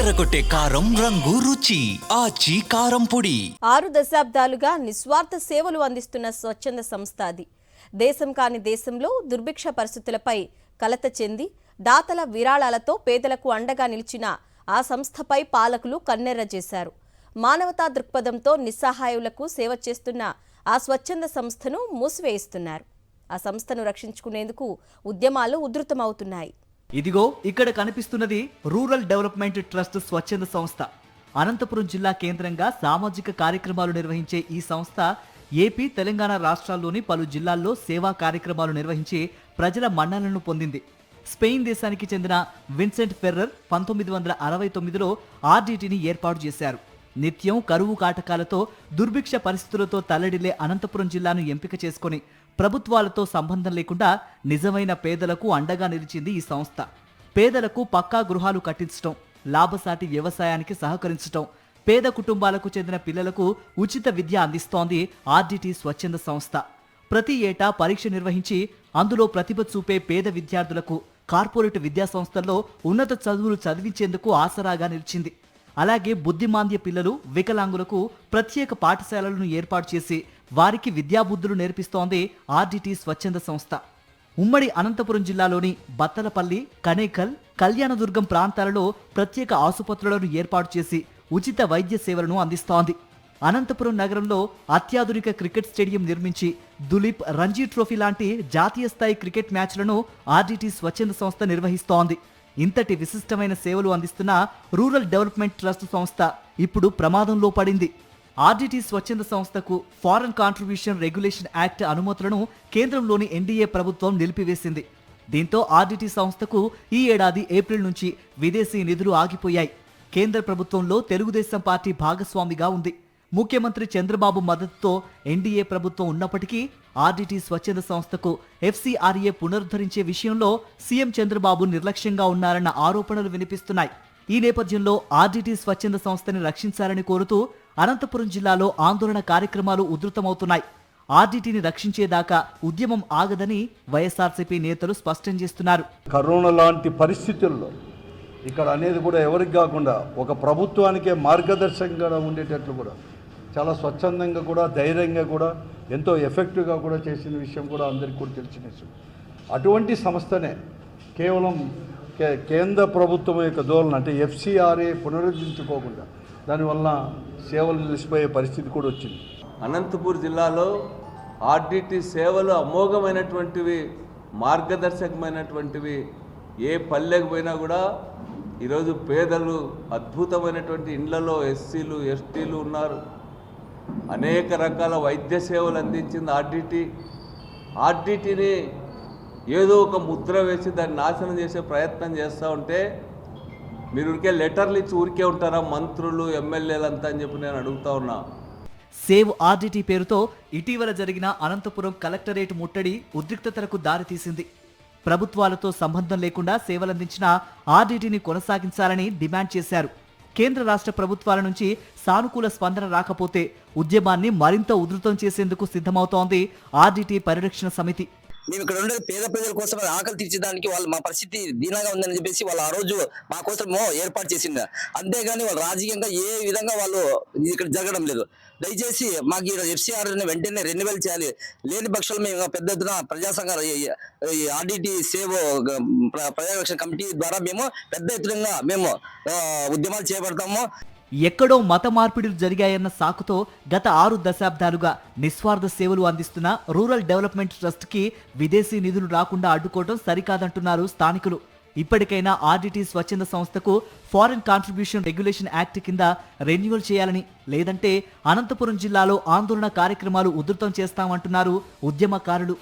అదరగొట్టే కారం రంగు రుచి ఆచి కారం పొడి. 6 దశాబ్దాలుగా నిస్వార్థ సేవలు అందిస్తున్న స్వచ్ఛంద సంస్థ అది. దేశం కాని దేశంలో దుర్భిక్ష పరిస్థితులపై కలత చెంది దాతల విరాళాలతో పేదలకు అండగా నిలిచిన ఆ సంస్థపై పాలకులు కన్నెర్ర చేశారు. మానవతా దృక్పథంతో నిస్సహాయులకు సేవ చేస్తున్న ఆ స్వచ్ఛంద సంస్థను మూసివేయిస్తున్నారు. ఆ సంస్థను రక్షించుకునేందుకు ఉద్యమాలు ఉధృతమవుతున్నాయి. ఇదిగో ఇక్కడ కనిపిస్తున్నది రూరల్ డెవలప్మెంట్ ట్రస్ట్ స్వచ్ఛంద సంస్థ. అనంతపురం జిల్లా కేంద్రంగా సామాజిక కార్యక్రమాలు నిర్వహించే ఈ సంస్థ ఏపీ, తెలంగాణ రాష్ట్రాల్లోని పలు జిల్లాల్లో సేవా కార్యక్రమాలు నిర్వహించి ప్రజల మన్ననలను పొందింది. స్పెయిన్ దేశానికి చెందిన విన్సెంట్ ఫెర్రర్ 1969లో ఆర్డీటీని ఏర్పాటు చేశారు. నిత్యం కరువు కాటకాలతో దుర్భిక్ష పరిస్థితులతో తల్లడిల్లే అనంతపురం జిల్లాను ఎంపిక చేసుకుని ప్రభుత్వాలతో సంబంధం లేకుండా నిజమైన పేదలకు అండగా నిలిచింది ఈ సంస్థ. పేదలకు పక్కా గృహాలు కట్టించడం, లాభసాటి వ్యవసాయానికి సహకరించడం, పేద కుటుంబాలకు చెందిన పిల్లలకు ఉచిత విద్య అందిస్తోంది ఆర్డీటీ స్వచ్ఛంద సంస్థ. ప్రతి ఏటా పరీక్ష నిర్వహించి అందులో ప్రతిభ చూపే పేద విద్యార్థులకు కార్పొరేట్ విద్యా సంస్థల్లో ఉన్నత చదువులు చదివించేందుకు ఆసరాగా నిలిచింది. అలాగే బుద్ధిమాంద్య పిల్లలు, వికలాంగులకు ప్రత్యేక పాఠశాలలను ఏర్పాటు చేసి వారికి విద్యాబుద్ధులు నేర్పిస్తోంది ఆర్డీటీ స్వచ్ఛంద సంస్థ. ఉమ్మడి అనంతపురం జిల్లాలోని బత్తలపల్లి, కనేకల్, కళ్యాణదుర్గం ప్రాంతాలలో ప్రత్యేక ఆసుపత్రులను ఏర్పాటు చేసి ఉచిత వైద్య సేవలను అందిస్తోంది. అనంతపురం నగరంలో అత్యాధునిక క్రికెట్ స్టేడియం నిర్మించి దులీప్, రంజీ ట్రోఫీ లాంటి జాతీయ స్థాయి క్రికెట్ మ్యాచ్లను ఆర్డీటీ స్వచ్ఛంద సంస్థ నిర్వహిస్తోంది. ఇంతటి విశిష్టమైన సేవలు అందిస్తున్న రూరల్ డెవలప్మెంట్ ట్రస్ట్ సంస్థ ఇప్పుడు ప్రమాదంలో పడింది. ఆర్డీటీ స్వచ్ఛంద సంస్థకు ఫారెన్ కాంట్రిబ్యూషన్ రెగ్యులేషన్ యాక్ట్ అనుమతులను కేంద్రంలోని ఎన్డీఏ ప్రభుత్వం నిలిపివేసింది. దీంతో ఆర్డీటీ సంస్థకు ఈ ఏడాది ఏప్రిల్ నుంచి విదేశీ నిధులు ఆగిపోయాయి. కేంద్ర ప్రభుత్వంలో తెలుగుదేశం పార్టీ భాగస్వామిగా ఉంది. ముఖ్యమంత్రి చంద్రబాబు మద్దతుతో ఎన్డీఏ ప్రభుత్వం ఉన్నప్పటికీ ఆర్డీటీ స్వచ్ఛంద సంస్థకు ఎఫ్సీఆర్ఏ పునరుద్ధరించే విషయంలో సీఎం చంద్రబాబు నిర్లక్ష్యంగా ఉన్నారన్న ఆరోపణలు వినిపిస్తున్నాయి. ఈ నేపథ్యంలో ఆర్డీటీ స్వచ్ఛంద సంస్థని రక్షించాలని కోరుతూ అనంతపురం జిల్లాలో ఆందోళన కార్యక్రమాలు ఉధృతమవుతున్నాయి. ఆర్డీటీని రక్షించేదాకా ఉద్యమం ఆగదని వైఎస్ఆర్సీపీ నేతలు స్పష్టం చేస్తున్నారు. కరోనా లాంటి పరిస్థితుల్లో ఇక్కడ అనేది కూడా ఎవరికి కాకుండా ఒక ప్రభుత్వానికే మార్గదర్శకంగా ఉండేటట్లు కూడా చాలా స్వచ్ఛందంగా కూడా, ధైర్యంగా కూడా, ఎంతో ఎఫెక్టివ్గా కూడా చేసిన విషయం కూడా అందరికీ కూడా తెలిసిన విషయం. అటువంటి సంస్థనే కేవలం కేంద్ర ప్రభుత్వం యొక్క ధోరణి అంటే ఎఫ్సీఆర్ఏ పునరుద్ధరించుకోకుండా దానివల్ల సేవలు నిలిచిపోయే పరిస్థితి కూడా వచ్చింది. అనంతపూర్ జిల్లాలో ఆర్డీటీ సేవలు అమోఘమైనటువంటివి, మార్గదర్శకమైనటువంటివి. ఏ పల్లెకు పోయినా కూడా ఈరోజు పేదలు అద్భుతమైనటువంటి ఇండ్లలో ఎస్సీలు, ఎస్టీలు ఉన్నారు. అనేక రకాల వైద్య సేవలు అందించింది ఆర్డీటీ. ఆర్డీటీని ఏదో ఒక ముద్ర వేసి దాన్ని నాశనం చేసే ప్రయత్నం చేస్తూ ఉంటే మీరు ఊరికే లెటర్లు ఇచ్చి ఊరికే ఉంటారా మంత్రులు, ఎమ్మెల్యేలంతా అని చెప్పి నేను అడుగుతా ఉన్నా. సేవ్ ఆర్డీటీ పేరుతో ఇటీవల జరిగిన అనంతపురం కలెక్టరేట్ ముట్టడి ఉద్రిక్తతలకు దారితీసింది. ప్రభుత్వాలతో సంబంధం లేకుండా సేవలందించిన ఆర్డీటీని కొనసాగించాలని డిమాండ్ చేశారు. కేంద్ర రాష్ట్ర ప్రభుత్వాల నుంచి సానుకూల స్పందన రాకపోతే ఉద్యమాన్ని మరింత ఉధృతం చేసేందుకు సిద్ధమవుతోంది ఆర్డీటీ పరిరక్షణ సమితి. మేము ఇక్కడ ఉండే పేద ప్రజల కోసం ఆకలి తీర్చడానికి వాళ్ళు మా పరిస్థితి దీనంగా ఉందని చెప్పేసి వాళ్ళు ఆ రోజు మా కోసం ఏర్పాటు చేసింది. అంతేగాని వాళ్ళు రాజకీయంగా ఏ విధంగా వాళ్ళు ఇక్కడ జరగడం లేదు. దయచేసి మాకు ఈ ఎఫ్సీఆర్ వెంటనే రెన్యువల్ చేయాలి. లేని పక్షంలో మేము పెద్ద ఎత్తున ప్రజా సంఘాలు ఆర్డీటీ సేవ్ ప్రజారక్షణ కమిటీ ద్వారా మేము పెద్ద ఎత్తున మేము ఉద్యమాలు చేపడతాము. ఎక్కడో మత మార్పిడులు జరిగాయన్న సాకుతో గత 6 దశాబ్దాలుగా నిస్వార్థ సేవలు అందిస్తున్న రూరల్ డెవలప్మెంట్ ట్రస్ట్కి విదేశీ నిధులు రాకుండా అడ్డుకోవడం సరికాదంటున్నారు స్థానికులు. ఇప్పటికైనా ఆర్డీటీ స్వచ్ఛంద సంస్థకు ఫారెన్ కాంట్రిబ్యూషన్ రెగ్యులేషన్ యాక్ట్ కింద రెన్యువల్ చేయాలని, లేదంటే అనంతపురం జిల్లాలో ఆందోళన కార్యక్రమాలు ఉధృతం చేస్తామంటున్నారు ఉద్యమకారులు.